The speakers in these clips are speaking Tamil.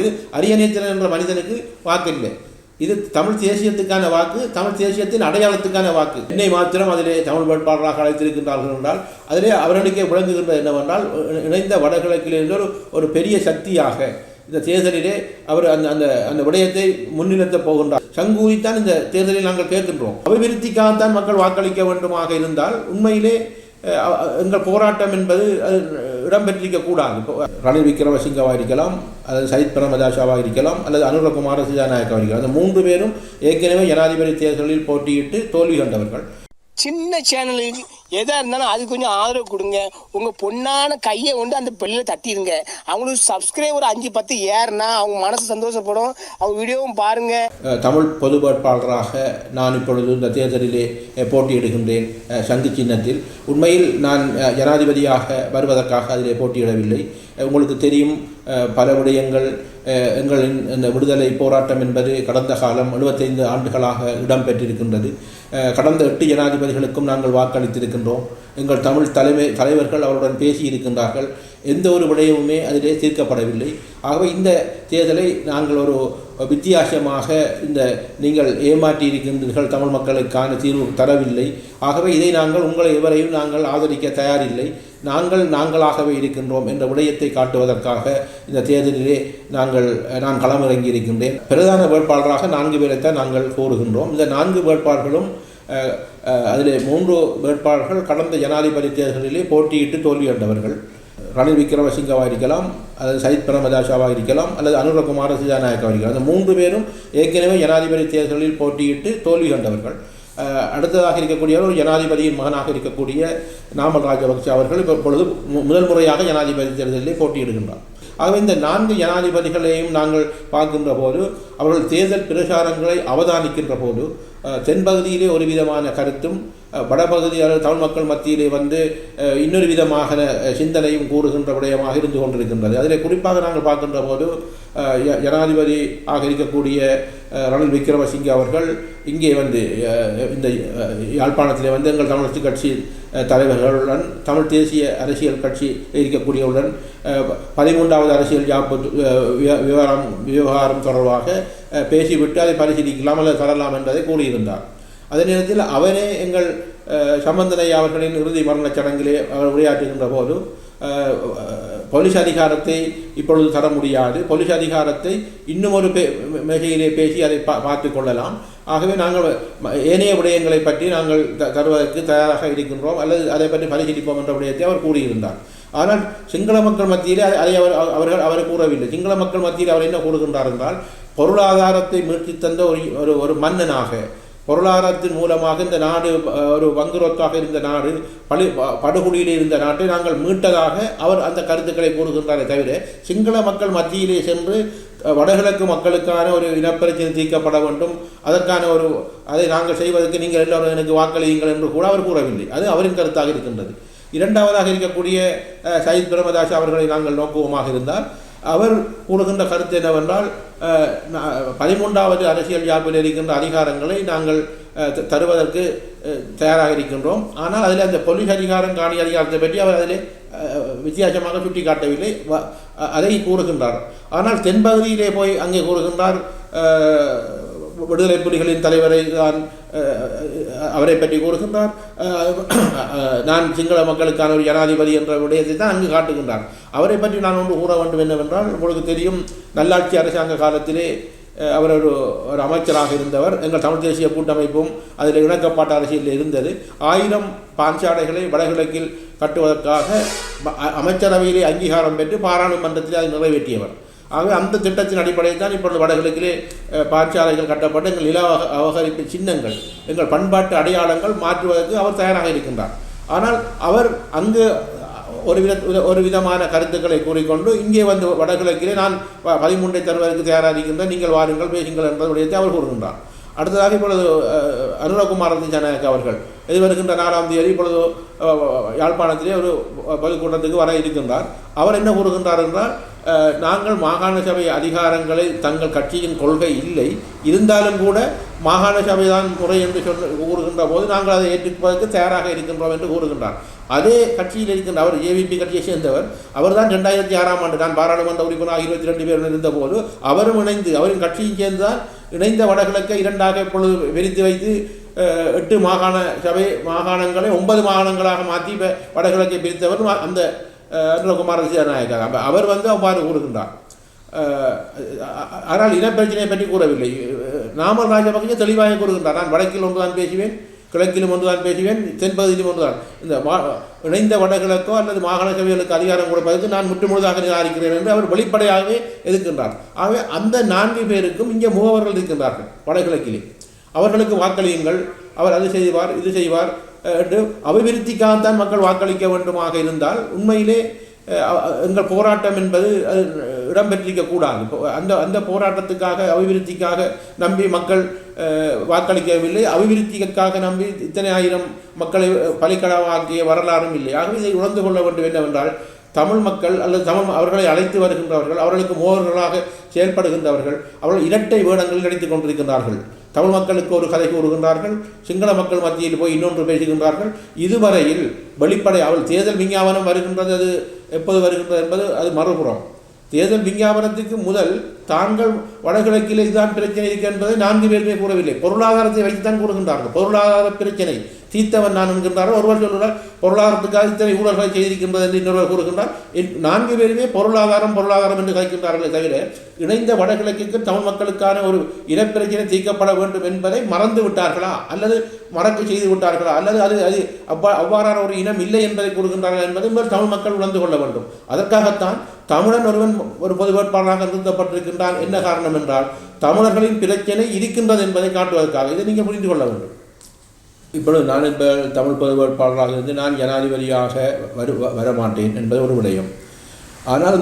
இது அரியநேத்திரன் என்ற மனிதனுக்கு வாக்கு இல்லை. இது தமிழ் தேசியத்துக்கான வாக்கு, தமிழ் தேசியத்தின் அடையாளத்துக்கான வாக்கு. என்னை மாத்திரம் அதிலே தமிழ் வேட்பாளராக அழைத்திருக்கின்றார்கள் என்றால் அதிலே அவர்களுக்கே விளங்குகின்றது என்னவென்றால், இணைந்த வடகிழக்கில் என்ற ஒரு பெரிய சக்தியாக இந்த தேர்தலிலே அவர் அந்த அந்த விடயத்தை முன்னிறுத்தப் போகின்றார். சங்கூரித்தான் இந்த தேர்தலில் நாங்கள் கேட்கின்றோம். அபிவிருத்திக்காகத்தான் மக்கள் வாக்களிக்க வேண்டுமாக இருந்தால் உண்மையிலே எங்கள் போராட்டம் என்பது அது இடம்பெற்றிருக்க கூடாது. ரணில் விக்ரமசிங்கவாக இருக்கலாம், அல்லது சயித் பிரேமதாசவாக இருக்கலாம், அல்லது அனுரகுமார திசாநாயக்காவாக இருக்கலாம். அந்த 3 பேரும் ஏற்கனவே ஜனாதிபதி தேர்தலில் போட்டியிட்டு தோல்வி கண்டவர்கள். சின்ன சேனலுக்கு எதாக இருந்தாலும் அது கொஞ்சம் ஆதரவு கொடுங்க. உங்கள் பொண்ணான கையை கொண்டு அந்த பெல்லில் தட்டிடுங்க. அவங்களுக்கு சப்ஸ்கிரைபர் 5-10 ஏறுனா அவங்க மனசு சந்தோஷப்படும். அவங்க வீடியோவும் பாருங்கள். தமிழ் பொது வேட்பாளராக நான் இப்பொழுது இந்த தேர்தலிலே போட்டியிடுகின்றேன் சங்கு சின்னத்தில். உண்மையில் நான் ஜனாதிபதியாக வருவதற்காக அதிலே போட்டியிடவில்லை. உங்களுக்கு தெரியும், பல விடயங்கள் எங்களின் இந்த விடுதலை போராட்டம் என்பது கடந்த காலம் 75 ஆண்டுகளாக இடம்பெற்றிருக்கின்றது. கடந்த 8 ஜனாதிபதிகளுக்கும் நாங்கள் வாக்களித்திருக்கின்றோம். எங்கள் தமிழ் தலைவர்கள் அவருடன் பேசியிருக்கின்றார்கள். எந்த ஒரு விடயமுமே அதிலே தீர்க்கப்படவில்லை. ஆகவே இந்த தேர்தலை நாங்கள் ஒரு வித்தியாசமாக நீங்கள் ஏமாற்றி இருக்கின்றீர்கள், தமிழ் மக்களுக்கான தீர்வு தரவில்லை. ஆகவே இதை நாங்கள் உங்களை எவரையும் நாங்கள் ஆதரிக்க தயாரில்லை, நாங்களாகவே இருக்கின்றோம் என்ற விடயத்தை காட்டுவதற்காக இந்த தேர்தலிலே நான் களமிறங்கி இருக்கின்றேன். பிரதான வேட்பாளராக 4 பேரைத்தான் நாங்கள் கோருகின்றோம். இந்த 4 வேட்பாளர்களும் அதிலே 3 வேட்பாளர்கள் கடந்த ஜனாதிபதி தேர்தலிலே போட்டியிட்டு தோல்வி கண்டவர்கள். ரணில் விக்ரமசிங்கவாக இருக்கலாம், அல்லது சயித் பிரேமதாசவாக இருக்கலாம், அல்லது அனுரகுமார திசாநாயக்காவாக இருக்கலாம். அந்த 3 பேரும் ஏற்கனவே ஜனாதிபதி தேர்தலில் போட்டியிட்டு தோல்வி கண்டவர்கள். அடுத்ததாக இருக்கக்கூடியவர் ஒரு ஜனாதிபதியின் மகனாக இருக்கக்கூடிய நாமல் ராஜபக்ச அவர்கள் இப்பொழுது முதல் முறையாக ஜனாதிபதி தேர்தலிலே போட்டியிடுகின்றார். ஆகவே இந்த 4 ஜனாதிபதிகளையும் நாங்கள் பார்க்கின்ற போது, அவர்கள் தேர்தல் பிரச்சாரங்களை அவதானிக்கின்ற போது தென்பகுதியிலே ஒரு விதமான கருத்தும், வடபகுதியால் தமிழ் மக்கள் மத்தியிலே இன்னொரு விதமான சிந்தனையும் கூறுகின்ற விடயமாக இருந்து கொண்டிருக்கின்றது. அதில் குறிப்பாக நாங்கள் பார்க்கின்ற போது ஜனாதிபதி ஆக இருக்கக்கூடிய ரணில் விக்ரமசிங்கே அவர்கள் இங்கே இந்த யாழ்ப்பாணத்திலே எங்கள் தமிழரசு கட்சி தலைவர்களுடன், தமிழ் தேசிய அரசியல் கட்சி இருக்கக்கூடியவுடன் 13வது அரசியல் விவகாரம் தொடர்பாக பேசிவிட்டு அதை பரிசீலிக்கலாம் அல்லது தரலாம் என்பதை கூறியிருந்தார். அதே நேரத்தில் அவரே எங்கள் சம்பந்தனை அவர்களின் இறுதி மரணச் சடங்கிலே அவர் உரையாற்றுகின்ற போது போலீஸ் அதிகாரத்தை இப்பொழுது தர முடியாது, போலீஸ் அதிகாரத்தை இன்னும் ஒரு மேசையிலே பேசி அதை பார்த்து கொள்ளலாம். ஆகவே நாங்கள் ஏனைய விடயங்களை பற்றி நாங்கள் தருவதற்கு தயாராக இருக்கின்றோம், அல்லது அதை பற்றி பரிசீலிப்போம் என்ற விடயத்தை அவர் கூறியிருந்தார். ஆனால் சிங்கள மக்கள் மத்தியிலே அதை அவர் கூறவில்லை. சிங்கள மக்கள் மத்தியில் அவர் என்ன கூறுகின்றார் என்றால், பொருளாதாரத்தை மீட்டி தந்த ஒரு மன்னனாக, பொருளாதாரத்தின் மூலமாக இந்த நாடு ஒரு வங்குரோத்தாக இருந்த நாடு, படுகொலியிலே இருந்த நாட்டை நாங்கள் மீட்டதாக அவர் அந்த கருத்துக்களை கூறுகின்றாரே தவிர, சிங்கள மக்கள் மத்தியிலே சென்று வடகிழக்கு மக்களுக்கான ஒரு இனப்பிரச்சனை தீர்க்கப்பட வேண்டும், அதற்கான அதை நாங்கள் செய்வதற்கு நீங்கள் எல்லோரும் எனக்கு வாக்களியுங்கள் என்று கூட அவர் கூறவில்லை. அது அவரின் கருத்தாக இருக்கின்றது. இரண்டாவதாக இருக்கக்கூடிய சயித் பிரேமதாஸ் அவர்களை நாங்கள் நோக்குவமாக இருந்தால், அவர் கூறுகின்ற கருத்து என்னவென்றால், 13வது அரசியல் யாப்பில் இருக்கின்ற அதிகாரங்களை நாங்கள் தருவதற்கு தயாராக இருக்கின்றோம். ஆனால் அதில் அந்த போலீஸ் அதிகாரம், காணி அதிகாரத்தை பற்றி அவர் அதிலே வித்தியாசமாக சுட்டி காட்டவில்லை, அதை கூறுகின்றார். ஆனால் தென்பகுதியிலே போய் அங்கே கூறுகின்றார், விடுதலை புலிகளின் தலைவரை தான் அவரை பற்றி கூறுகின்றார். நான் சிங்கள மக்களுக்கான ஒரு ஜனாதிபதி என்ற விடயத்தை தான் அங்கு காட்டுகின்றார். அவரை பற்றி நான் ஒன்று கூற வேண்டும் என்னவென்றால், உங்களுக்கு தெரியும், நல்லாட்சி அரசாங்க காலத்திலே அவர் ஒரு அமைச்சராக இருந்தவர். எங்கள் தமிழ் தேசிய கூட்டமைப்பும் அதில் இணக்கப்பாட்டு அரசியலில் இருந்தது. 1000 பாஞ்சாடைகளை வடகிழக்கில் கட்டுவதற்காக அமைச்சரவையிலே அங்கீகாரம் பெற்று பாராளுமன்றத்தில் அதை நிறைவேற்றியவர். ஆகவே அந்த திட்டத்தின் அடிப்படையில் தான் இப்பொழுது வடகிழக்கிலே பாஞ்சாலைகள் கட்டப்பட்டு எங்கள் நில அபகரிப்பு சின்னங்கள், எங்கள் பண்பாட்டு அடையாளங்கள் மாற்றுவதற்கு அவர் தயாராக இருக்கின்றார். ஆனால் அவர் அங்கு ஒரு விதமான கருத்துக்களை கூறிக்கொண்டு இங்கே வடகிழக்கிலே நான் 13ஐ தருவதற்கு தயாராக இருக்கின்றேன், நீங்கள் வாருங்கள் பேசுங்கள் என்ற விடயத்தை அவர் கூறுகின்றார். அடுத்ததாக இப்பொழுது அனுரகுமார திசாநாயக்க அவர்கள் எதிர்வருகின்ற 4ஆம் தேதி இப்பொழுது யாழ்ப்பாணத்திலே ஒரு பொதுக்கூட்டத்துக்கு வர இருக்கின்றார். அவர் என்ன கூறுகின்றார் என்றால், நாங்கள் மாகாண சபை அதிகாரங்களை தங்கள் கட்சியின் கொள்கை இல்லை, இருந்தாலும் கூட மாகாண சபை தான் முறை என்று கூறுகின்ற போது நாங்கள் அதை ஏற்றுப்பதற்கு தயாராக இருக்கின்றோம் என்று கூறுகின்றார். அதே கட்சியில் இருக்கின்ற அவர் ஏவிபி கட்சியை சேர்ந்தவர். அவர் தான் 2006ஆம் ஆண்டு நான் பாராளுமன்ற உறுப்பினராக 22 பேர் இருந்தபோது அவரும் இணைந்து அவரின் கட்சியும் சேர்ந்துதான் இணைந்த வடகிழக்கை 2ஆக இப்பொழுது விரித்து வைத்து 8 மாகாண சபை மாகாணங்களை 9 மாகாணங்களாக மாற்றி வடகிழக்கை பிரித்தவர் அந்த அனுரகுமார திசாநாயக்கா. அவர் அவ்வாறு கூறுகின்றார். ஆனால் இனப்பிரச்சனையை பற்றி கூறவில்லை. நாமல் ராஜபக்சே தெளிவாக கூறுகின்றார், நான் வடக்கில் ஒன்றுதான் பேசுவேன், கிழக்கிலும் ஒன்றுதான் பேசுவேன், தென்பகுதியிலும் ஒன்றுதான். இந்த இணைந்த வடகிழக்கோ அல்லது மாகாண சபைகளுக்கு அதிகாரம் கொடுப்பதற்கு நான் முற்றுமுழுதாக நிராகரிக்கிறேன் என்று அவர் வெளிப்படையாகவே எதிர்க்கின்றார். ஆகவே அந்த 4 பேருக்கும் இங்கே முகவர்கள் இருக்கின்றார்கள் வடகிழக்கிலே. அவர்களுக்கு வாக்களியுங்கள், அவர் அது செய்வார் இது செய்வார் என்று அபிவிருத்திக்காகத்தான் மக்கள் வாக்களிக்க வேண்டுமாக இருந்தால் உண்மையிலே எங்கள் போராட்டம் என்பது அது இடம்பெற்றிருக்கக்கூடாது. அந்த போராட்டத்துக்காக அபிவிருத்திக்காக நம்பி மக்கள் வாக்களிக்கவில்லை, அபிவிருத்திக்காக நம்பி இத்தனை ஆயிரம் மக்களை பலிக்கடவாக்கிய வரலாறும் இல்லை. ஆகவே இதை உணர்ந்து கொள்ள வேண்டும் என்னவென்றால் தமிழ் மக்கள் அல்லது அவர்களை அழைத்து வருகின்றவர்கள், அவர்களுக்கு மோகர்களாக செயல்படுகின்றவர்கள், அவர்கள் இரட்டை வேடங்களில் நடித்துக் கொண்டிருக்கின்றார்கள். தமிழ் மக்களுக்கு ஒரு கதை கூறுகின்றார்கள், சிங்கள மக்கள் மத்தியில் போய் இன்னொன்று பேசுகின்றார்கள். இதுவரையில் வெளிப்படை அவள் தேர்தல் விஞ்ஞாபனம் வருகின்றது, அது எப்போது வருகின்றது என்பது அது மறுபுறம். தேர்தல் விஞ்ஞாபனத்துக்கு முதல் தாங்கள் வடகிழக்கில் இதுதான் பிரச்சனை இருக்கு என்பதை 4 பேருமே கூறவில்லை, பொருளாதாரத்தை வைத்துத்தான் கூறுகின்றார்கள். பொருளாதார பிரச்சனை தீர்த்தவன் நான் என்கின்றார்கள். ஒருவர் சொல்கிறார் பொருளாதாரத்துக்காக இத்தனை ஊழல்களை செய்திருக்கின்றது என்று இன்னொருவர் கூறுகின்றார். 4 பேருமே பொருளாதாரம் என்று கலைக்கின்றார்களே தவிர இணைந்த வடகிழக்குக்கு தமிழ் மக்களுக்கான ஒரு இனப்பிரச்சனை தீர்க்கப்பட வேண்டும் என்பதை மறந்து விட்டார்களா அல்லது மறக்க செய்து விட்டார்களா அல்லது அது அவ்வாறான ஒரு இனம் இல்லை என்பதை கூறுகின்றார்கள் என்பதை தமிழ் மக்கள் உணர்ந்து கொள்ள வேண்டும். அதற்காகத்தான் தமிழன் ஒருவன் ஒரு பொது வேட்பாளராக நிறுத்தப்பட்டிருக்கின்றான். என்ன காரணம் என்றால் தமிழர்களின் பிரச்சனை இருக்கின்றது என்பதை காட்டுவதற்காக. இதை நீங்கள் புரிந்து கொள்ள வேண்டும். இப்பொழுது நான் தமிழ் பொது வேட்பாளராக இருந்து நான் ஜனாதிபதியாக வரமாட்டேன் என்பது ஒரு விடயம். ஆனால்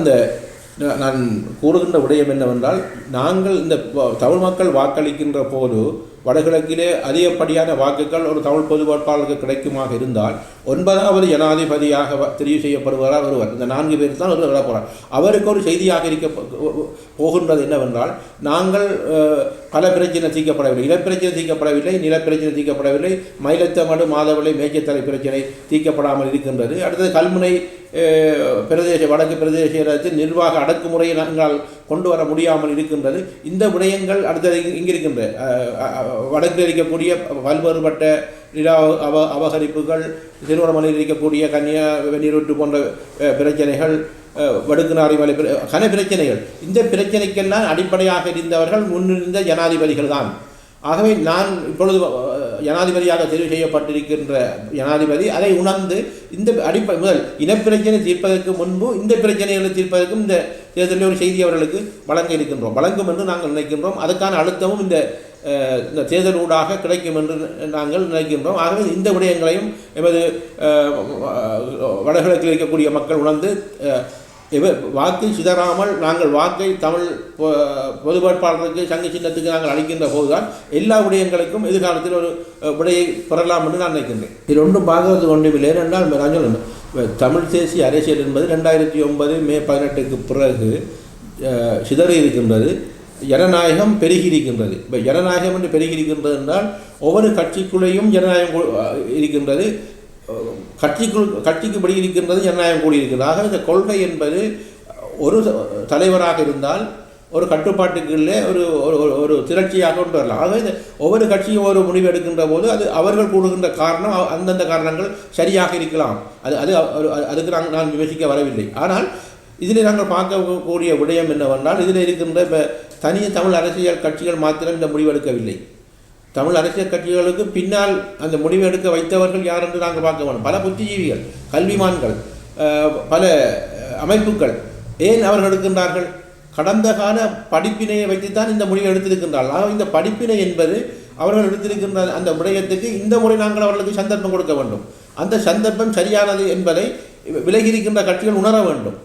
நான் கூறுகின்ற விடயம் என்னவென்றால் நாங்கள் இந்த தமிழ் மக்கள் வாக்களிக்கின்ற போது வடகிழக்கிலே அதிகப்படியான வாக்குகள் ஒரு தமிழ் பொது வேட்பாளருக்கு கிடைக்குமாக இருந்தால் 9வது ஜனாதிபதியாக தெரிவு செய்யப்படுவார் ஒருவர். இந்த 4 பேர் தான் ஒருவர் விடப்போகிறார். அவருக்கு ஒரு செய்தியாக இருக்க போகின்றது என்னவென்றால் நாங்கள் பல பிரச்சனை தீர்க்கப்படவில்லை, இனப்பிரச்சனை தீர்க்கப்படவில்லை, நிலப்பிரச்சனை தீர்க்கப்படவில்லை, மயிலத்தமடு மாதவளை மேய்ச்சத்தலை பிரச்சனை தீர்க்கப்படாமல் இருக்கின்றது. அடுத்தது கல்முனை வடக்கு பிரதேசத்தில் நிர்வாக அடக்குமுறையை நாங்கள் கொண்டு வர முடியாமல் இருக்கின்றது. இந்த விடயங்கள் அடுத்தது இங்கிருக்கின்ற வடக்கில் இருக்கக்கூடிய பல்வேறுபட்ட நில அபகரிப்புகள், திருவண்ணாமலையில் இருக்கக்கூடிய கன்னியா வெந்நீரூற்று போன்ற பிரச்சனைகள், வடுக்குநாரி மலை கன பிரச்சனைகள், இந்த பிரச்சனைக்கெல்லாம் அடிப்படையாக இருந்தவர்கள் முன்னிருந்த ஜனாதிபதிகள் தான். ஆகவே நான் இப்பொழுது ஜனாதிபதியாக தெரிவு செய்யப்பட்டிருக்கின்ற ஜனாதிபதி அதை உணர்ந்து இந்த முதல் இனப்பிரச்சனை தீர்ப்பதற்கு முன்பு இந்த பிரச்சனைகளை தீர்ப்பதற்கும் இந்த தேர்தலில் ஒரு செய்தி அவர்களுக்கு வழங்கும் என்று நாங்கள் நினைக்கின்றோம். அதுக்கான அழுத்தமும் இந்த தேர்தல் ஊடாக கிடைக்கும் என்று நாங்கள் நினைக்கின்றோம். ஆகவே இந்த விடயங்களையும் எமது வடகிழக்கில் இருக்கக்கூடிய மக்கள் உணர்ந்து வாக்கை சிதறாமல் நாங்கள் வாக்கை தமிழ் பொது வேட்பாளருக்கு சங்க சின்னத்துக்கு நாங்கள் அளிக்கின்ற போதுதான் எல்லா விடயங்களுக்கும் எதிர்காலத்தில் ஒரு விடையை பெறலாம் என்று நான் நினைக்கின்றேன். இது ஒன்றும் பார்க்கறது ஒன்றுமில்லை. ஏனென்றால் நான் சொல்லணும், தமிழ் தேசிய அரசியல் என்பது 2009 மே 18க்கு பிறகு சிதறி இருக்கின்றது. ஜனநாயகம் பெருகி இருக்கின்றது. இப்போ ஜனநாயகம் என்று பெருகி இருக்கின்றது என்றால் ஒவ்வொரு கட்சிக்குள்ளேயும் ஜனநாயகம் இருக்கின்றது, கட்சிக்கு படி இருக்கின்றது, ஜனநாயகம் கூடியிருக்கிறது. ஆக இந்த கொள்கை என்பது ஒரு தலைவராக இருந்தால் ஒரு கட்டுப்பாட்டுக்குள்ளே ஒரு ஒரு திரட்சியாக கொண்டு வரலாம். ஆக இந்த ஒவ்வொரு கட்சியும் ஒரு முடிவு எடுக்கின்ற போது அது அவர்கள் கூடுகின்ற காரணம் அந்தந்த காரணங்கள் சரியாக இருக்கலாம். அதுக்கு நான் விமர்சிக்க வரவில்லை. ஆனால் இதில் நாங்கள் பார்க்கக்கூடிய விடயம் என்னவென்றால் இதில் இருக்கின்ற இப்போ தனிய தமிழ் அரசியல் கட்சிகள் மாத்திரம் இந்த முடிவெடுக்கவில்லை. தமிழ் அரசியல் கட்சிகளுக்கு பின்னால் அந்த முடிவு எடுக்க வைத்தவர்கள் யார் என்று நாங்கள் பார்க்க வேண்டும். பல புத்திஜீவிகள், கல்விமான்கள், பல அமைப்புகள். ஏன் அவர்கள் எடுக்கின்றார்கள்? கடந்த கால படிப்பினையை வைத்துத்தான் இந்த முடிவை எடுத்திருக்கின்றார்கள். ஆக இந்த படிப்பினை என்பது அவர்கள் எடுத்திருக்கின்ற அந்த விடயத்துக்கு இந்த முறை நாங்கள் அவர்களுக்கு சந்தர்ப்பம் கொடுக்க வேண்டும். அந்த சந்தர்ப்பம் சரியானது என்பதை விலகியிருக்கின்ற கட்சிகள் உணர வேண்டும்.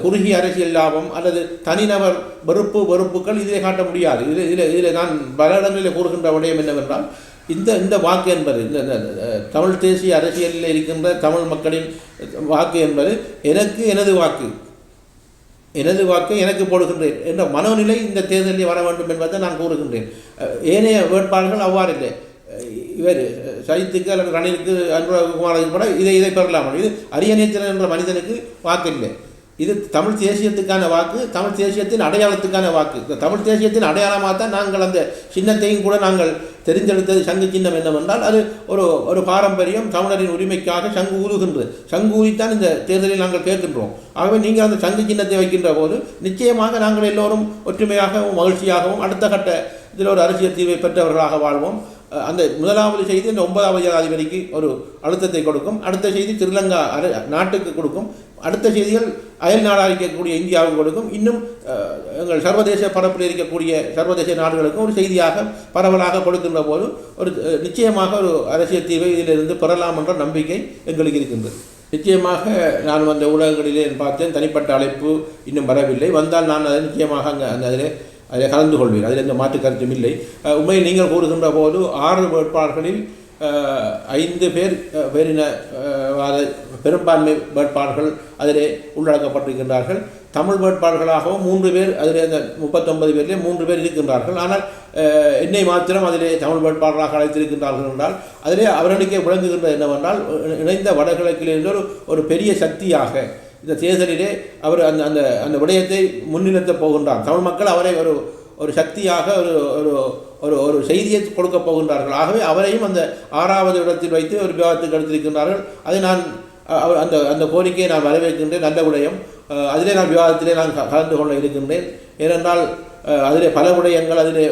குறுகிய அரசியல் லாபம் அல்லது தனிநபர் வெறுப்புகள் இதிலே காட்ட முடியாது. இதில் நான் பல இடங்களில் கூறுகின்ற விடயம் என்னவென்றால் இந்த வாக்கு என்பது இந்த தமிழ் தேசிய அரசியலில் இருக்கின்ற தமிழ் மக்களின் வாக்கு என்பது எனக்கு எனது வாக்கு, எனது வாக்கை எனக்கு போடுகின்றேன் என்ற மனோநிலை இந்த தேர்தலில் வர வேண்டும் என்பதை நான் கூறுகின்றேன். ஏனைய வேட்பாளர்கள் அவ்வாறு இல்லை. இவர் சஜித்துக்கு அல்லது ரணிலுக்கு அனுராகுமாருக்கு கூட இதை பெறலாம். இது அரியநேத்திரன் என்ற மனிதனுக்கு வாக்கு இல்லை. இது தமிழ் தேசியத்துக்கான வாக்கு, தமிழ் தேசியத்தின் அடையாளத்துக்கான வாக்கு. இந்த தமிழ் தேசியத்தின் அடையாளமாக தான் நாங்கள் அந்த சின்னத்தையும் கூட நாங்கள் தெரிந்தெடுத்தது. சங்கு சின்னம் என்னவென்றால் அது ஒரு பாரம்பரியம், தமிழரின் உரிமைக்காக சங்கு ஊதுகின்றது. சங்கு ஊதித்தான் இந்த தேர்தலில் நாங்கள் கேட்கின்றோம். ஆகவே நீங்கள் அந்த சங்கு சின்னத்தை வைக்கின்ற போது நிச்சயமாக நாங்கள் எல்லோரும் ஒற்றுமையாகவும் மகிழ்ச்சியாகவும் அடுத்த கட்ட இதில் ஒரு அரசியல் தீர்வை பெற்றவர்களாக வாழ்வோம். அந்த முதலாவது செய்தி இந்த 9வது ஜனாதிபதிக்கு ஒரு அழுத்தத்தை கொடுக்கும். அடுத்த செய்தி ஸ்ரீலங்கா நாட்டுக்கு கொடுக்கும். அடுத்த செய்திகள் அயல் நாடாக இருக்கக்கூடிய இந்தியாவுக்கு கொடுக்கும். இன்னும் எங்கள் சர்வதேச பரப்பில் இருக்கக்கூடிய சர்வதேச நாடுகளுக்கும் ஒரு செய்தியாக பரவலாக கொடுக்கின்ற போது ஒரு நிச்சயமாக ஒரு அரசியல் தீர்வை இதிலிருந்து பெறலாம் என்ற நம்பிக்கை எங்களுக்கு இருக்கின்றது. நிச்சயமாக நான் அந்த ஊடகங்களிலே பார்த்தேன், தனிப்பட்ட அழைப்பு இன்னும் வரவில்லை. வந்தால் நான் அதை நிச்சயமாக அதில் கலந்து கொள்வேன். அதில் எந்த மாற்று கருத்தும் இல்லை. உண்மையில் நீங்கள் கூறுகின்ற போது 6 வேட்பாளர்களில் 5 பேர் பெரும்பான்மை வேட்பாளர்கள் அதிலே உள்ளடக்கப்பட்டிருக்கின்றார்கள். தமிழ் வேட்பாளர்களாகவும் 3 பேர் அதில் அந்த 39 பேரிலே 3 பேர் இருக்கின்றார்கள். ஆனால் என்னை மாத்திரம் அதிலே தமிழ் வேட்பாளராக அழைத்திருக்கின்றார்கள் என்றால் அதிலே அவர்களுக்கே விளங்குகின்றது என்னவென்றால் இணைந்த வடகிழக்கிலிருந்து ஒரு பெரிய சக்தியாக இந்த தேர்தலிலே அவர் அந்த அந்த விடயத்தை முன்னிறுத்தப் போகின்றார். தமிழ் மக்கள் அவரை ஒரு சக்தியாக ஒரு செய்தியை கொடுக்கப் போகின்றார்கள். ஆகவே அவரையும் அந்த 6வது இடத்தில் வைத்து ஒரு விவாதத்துக்கு எடுத்திருக்கின்றார்கள். அதை நான் அந்த கோரிக்கையை நான் வரவேற்கின்றேன். நல்ல விடயம். அதிலே நான் விவாதத்திலே நான் கலந்து கொள்ள இருக்கின்றேன். ஏனென்றால் அதிலே பல விடயங்கள், அதிலே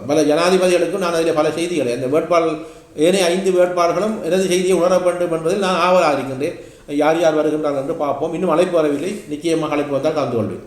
பல ஜனாதிபதிகளுக்கும் நான் அதிலே பல செய்திகளை அந்த வேட்பாளர் ஏனைய 5 வேட்பாளர்களும் எனது செய்தியை உணர வேண்டும் என்பதில் நான் ஆவலாக இருக்கின்றேன். யார் யார் வருகின்றார்கள் என்று பார்ப்போம். இன்னும் அழைப்பு வரவில்லை. நிச்சயமாக அழைப்பு வந்தால் கலந்து கொள்வேன்.